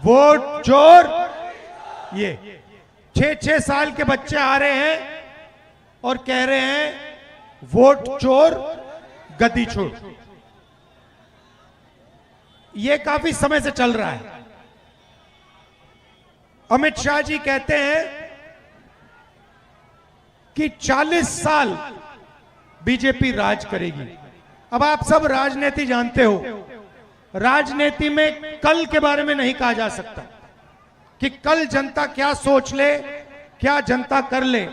Vote चोर। ये 6-6 साल के बच्चे आ रहे हैं और कह रहे हैं वोट चोर गद्दी छोड़। ये काफी समय से चल रहा है। अमित शाह जी कहते हैं कि 40 साल बीजेपी राज करेगी। अब आप सब राजनीति जानते हो, राजनीति में कल के बारे में नहीं कहा जा सकता कि कल जनता क्या सोच ले, क्या जनता कर ले,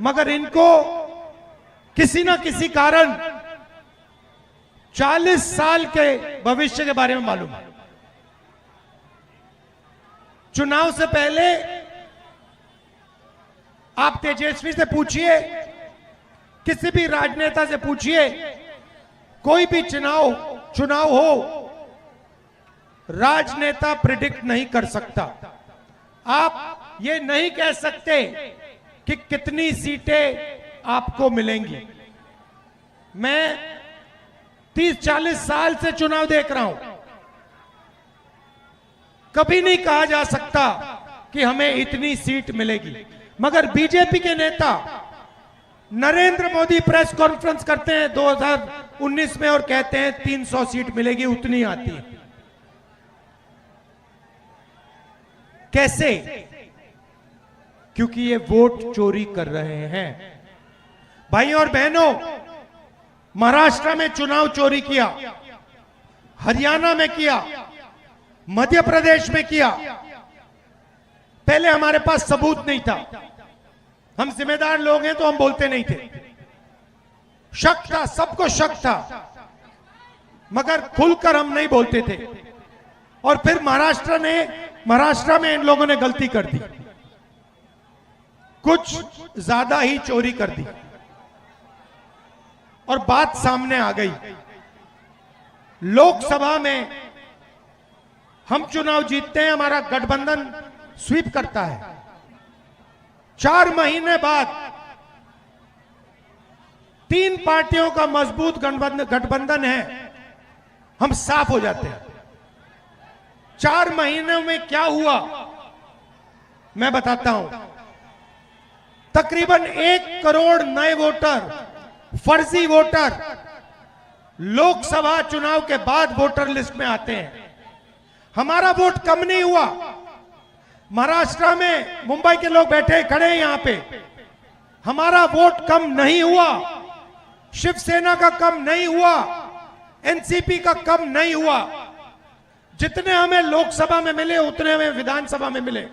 मगर इनको किसी ना किसी कारण 40 साल के भविष्य के बारे में मालूम है। चुनाव से पहले आप तेजस्वी से पूछिए, किसी भी राजनेता से पूछिए, कोई भी चुनाव हो, राजनेता प्रिडिक्ट नहीं कर सकता। आप ये नहीं कह सकते कि कितनी सीटें आपको मिलेंगी। मैं 30-40 साल से चुनाव देख रहा हूं, कभी नहीं कहा जा सकता कि हमें इतनी सीट मिलेगी। मगर बीजेपी के नेता नरेंद्र मोदी प्रेस कॉन्फ्रेंस करते हैं 2019 में और कहते हैं 300 सीट मिलेगी, उतनी आती है। कैसे? क्योंकि ये वोट चोरी कर रहे हैं। भाइयों और बहनों, महाराष्ट्र में चुनाव चोरी किया, हरियाणा में किया, मध्य प्रदेश में किया। पहले हमारे पास सबूत नहीं था, हम जिम्मेदार लोग हैं तो हम बोलते नहीं थे। शक था, सबको शक था, मगर खुलकर हम नहीं बोलते थे। और फिर महाराष्ट्र में इन लोगों ने गलती कर दी, कुछ ज्यादा ही चोरी कर दी और बात सामने आ गई। लोकसभा में हम चुनाव जीतते हैं, हमारा गठबंधन स्वीप करता है। 4 महीने बाद 3 पार्टियों का मजबूत गठबंधन है, हम साफ हो जाते हैं। 4 महीनों में क्या हुआ मैं बताता हूं। तकरीबन 1 करोड़ नए वोटर, फर्जी वोटर लोकसभा चुनाव के बाद वोटर लिस्ट में आते हैं। हमारा वोट कम नहीं हुआ। महाराष्ट्र में मुंबई के लोग बैठे खड़े हैं यहां पे, हमारा वोट कम नहीं हुआ, शिवसेना का कम नहीं हुआ, एनसीपी का कम नहीं हुआ। जितने हमें लोकसभा में मिले उतने हमें विधानसभा में मिले।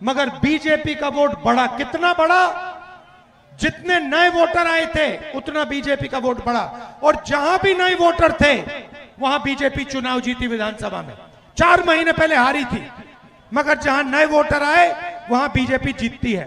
मगर बीजेपी का वोट बढ़ा। कितना बढ़ा? जितने नए वोटर आए थे उतना बीजेपी का वोट बढ़ा। और जहां भी नए वोटर थे वहां बीजेपी चुनाव जीती विधानसभा में। 4 महीने पहले हारी थी, मगर जहां नए वोटर आए वहां बीजेपी जीतती है।